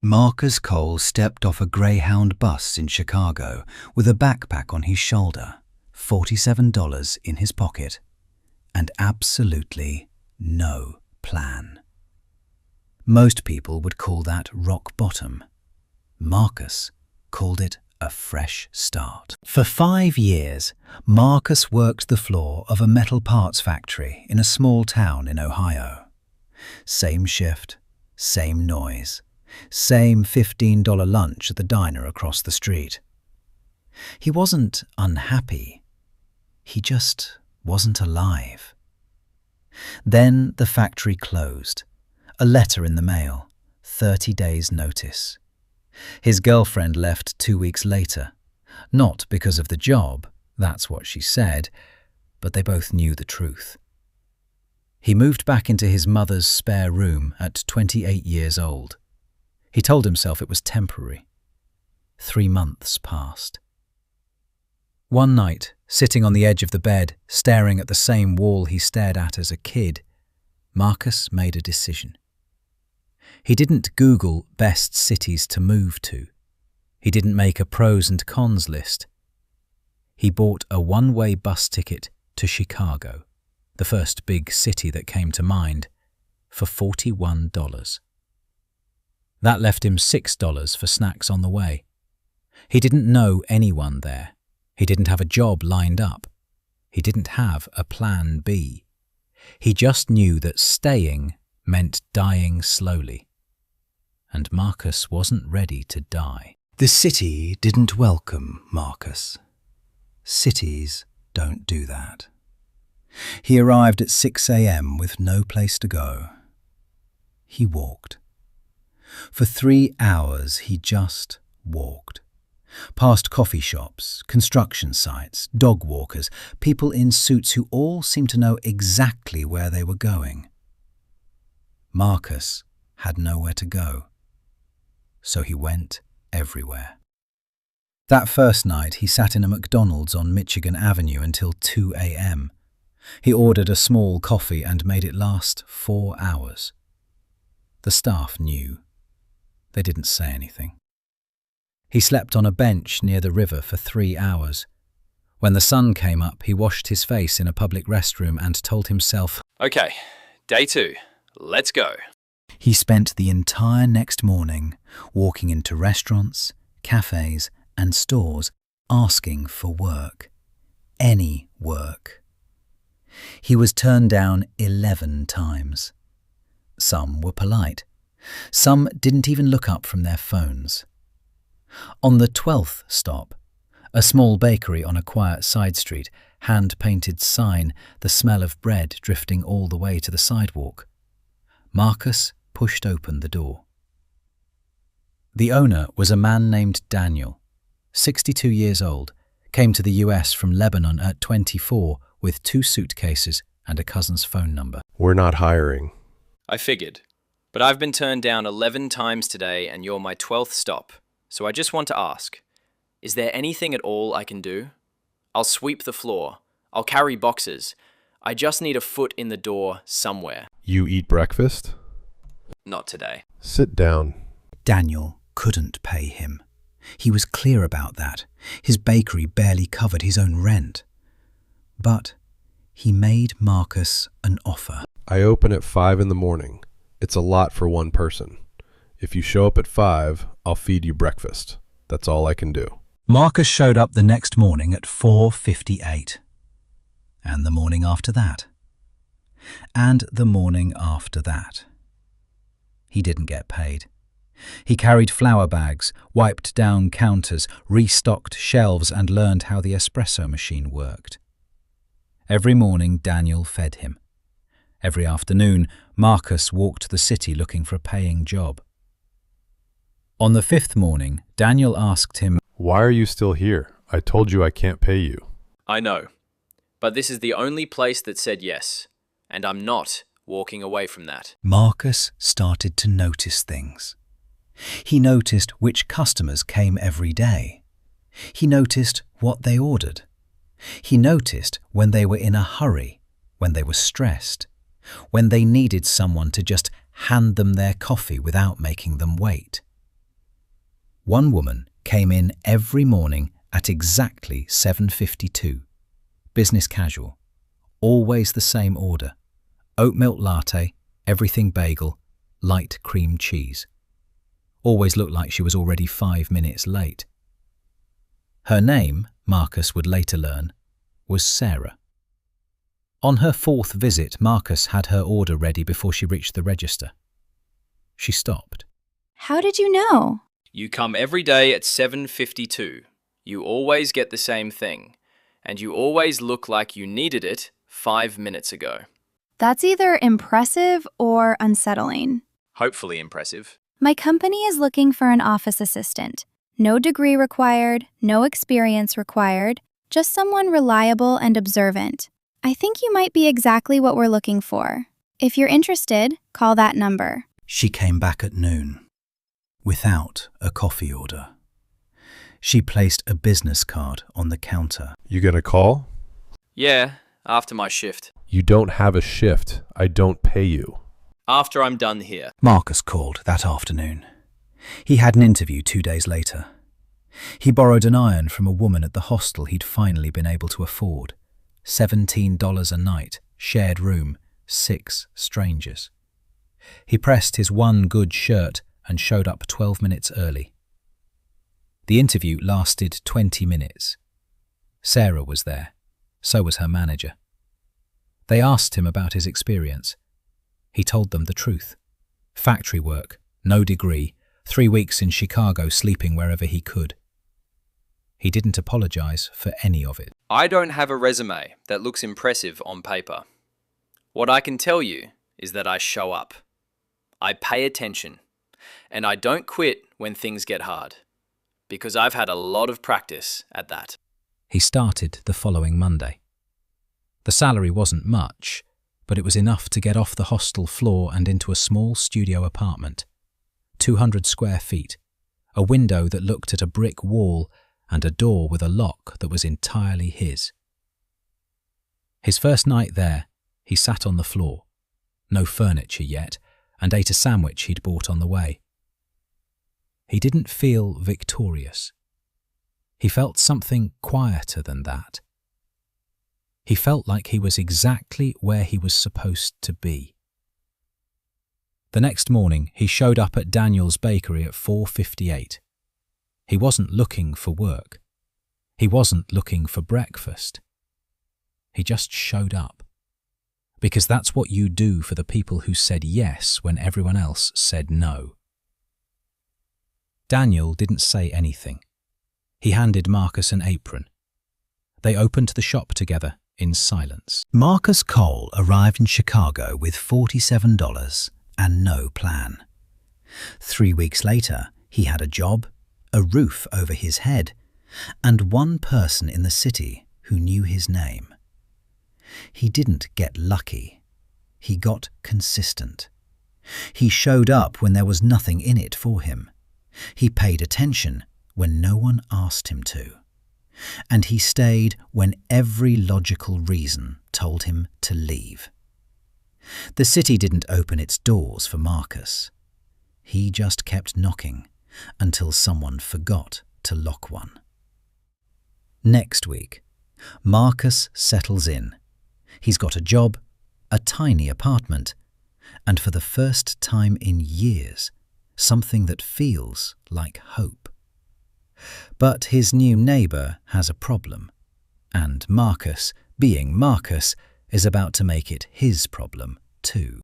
Marcus Cole stepped off a Greyhound bus in Chicago with a backpack on his shoulder, $47 in his pocket, and absolutely no plan. Most people would call that rock bottom. Marcus called it a fresh start. For 5 years, Marcus worked the floor of a metal parts factory in a small town in Ohio. Same shift, same noise, same $15 lunch at the diner across the street. He wasn't unhappy. He just wasn't alive. Then the factory closed. A letter in the mail, 30 days' notice. His girlfriend left 2 weeks later, not because of the job, that's what she said, but they both knew the truth. He moved back into his mother's spare room at 28 years old. He told himself it was temporary. 3 months passed. One night, sitting on the edge of the bed, staring at the same wall he stared at as a kid, Marcus made a decision. He didn't Google best cities to move to. He didn't make a pros and cons list. He bought a one-way bus ticket to Chicago, the first big city that came to mind, for $41. That left him $6 for snacks on the way. He didn't know anyone there. He didn't have a job lined up. He didn't have a plan B. He just knew that staying meant dying slowly. And Marcus wasn't ready to die. The city didn't welcome Marcus. Cities don't do that. He arrived at 6 a.m. with no place to go. He walked. For 3 hours he just walked. Past coffee shops, construction sites, dog walkers, people in suits who all seemed to know exactly where they were going. Marcus had nowhere to go, so he went everywhere. That first night he sat in a McDonald's on Michigan Avenue until 2 a.m. He ordered a small coffee and made it last 4 hours. The staff knew. They didn't say anything. He slept on a bench near the river for 3 hours. When the sun came up, he washed his face in a public restroom and told himself, "Okay, day 2, let's go." He spent the entire next morning walking into restaurants, cafes, and stores asking for work. Any work. He was turned down 11 times. Some were polite. Some didn't even look up from their phones. On the 12th stop, a small bakery on a quiet side street, hand-painted sign, the smell of bread drifting all the way to the sidewalk. Marcus pushed open the door. The owner was a man named Daniel, 62 years old, came to the US from Lebanon at 24 with 2 suitcases and a cousin's phone number. "We're not hiring." I figured, but I've been turned down 11 times today and you're my 12th stop. So I just want to ask, is there anything at all I can do? I'll sweep the floor. I'll carry boxes. I just need a foot in the door somewhere. "You eat breakfast?" Not today. "Sit down." Daniel couldn't pay him. He was clear about that. His bakery barely covered his own rent. But he made Marcus an offer. "I open at 5 in the morning. It's a lot for one person. If you show up at 5, I'll feed you breakfast. That's all I can do." Marcus showed up the next morning at 4:58. And the morning after that. And the morning after that. He didn't get paid. He carried flour bags, wiped down counters, restocked shelves, and learned how the espresso machine worked. Every morning, Daniel fed him. Every afternoon, Marcus walked the city looking for a paying job. On the 5th morning, Daniel asked him, "Why are you still here? I told you I can't pay you." I know, but this is the only place that said yes, and I'm not walking away from that. Marcus started to notice things. He noticed which customers came every day. He noticed what they ordered. He noticed when they were in a hurry, when they were stressed, when they needed someone to just hand them their coffee without making them wait. One woman came in every morning at exactly 7:52. Business casual. Always the same order. Oat milk latte, everything bagel, light cream cheese. Always looked like she was already 5 minutes late. Her name, Marcus would later learn, was Sarah. On her 4th visit, Marcus had her order ready before she reached the register. She stopped. How did you know? You come every day at 7:52. You always get the same thing. And you always look like you needed it 5 minutes ago. That's either impressive or unsettling. Hopefully impressive. My company is looking for an office assistant. No degree required, no experience required, just someone reliable and observant. I think you might be exactly what we're looking for. If you're interested, call that number. She came back at noon, without a coffee order. She placed a business card on the counter. You gonna call? Yeah, after my shift. You don't have a shift. I don't pay you. After I'm done here. Marcus called that afternoon. He had an interview 2 days later. He borrowed an iron from a woman at the hostel he'd finally been able to afford. $17 a night, shared room, 6 strangers. He pressed his one good shirt and showed up 12 minutes early. The interview lasted 20 minutes. Sarah was there. So was her manager. They asked him about his experience. He told them the truth. Factory work, no degree, 3 weeks in Chicago sleeping wherever he could. He didn't apologize for any of it. I don't have a resume that looks impressive on paper. What I can tell you is that I show up. I pay attention. And I don't quit when things get hard. Because I've had a lot of practice at that. He started the following Monday. The salary wasn't much, but it was enough to get off the hostel floor and into a small studio apartment. 200 square feet, a window that looked at a brick wall and a door with a lock that was entirely his. His first night there, he sat on the floor, no furniture yet, and ate a sandwich he'd bought on the way. He didn't feel victorious. He felt something quieter than that. He felt like he was exactly where he was supposed to be. The next morning, he showed up at Daniel's bakery at 4:58. He wasn't looking for work. He wasn't looking for breakfast. He just showed up. Because that's what you do for the people who said yes when everyone else said no. Daniel didn't say anything. He handed Marcus an apron. They opened the shop together in silence. Marcus Cole arrived in Chicago with $47 and no plan. 3 weeks later, he had a job, a roof over his head, and one person in the city who knew his name. He didn't get lucky. He got consistent. He showed up when there was nothing in it for him. He paid attention when no one asked him to. And he stayed when every logical reason told him to leave. The city didn't open its doors for Marcus. He just kept knocking until someone forgot to lock one. Next week, Marcus settles in. He's got a job, a tiny apartment, and for the first time in years, something that feels like hope. But his new neighbour has a problem, and Marcus, being Marcus, is about to make it his problem too.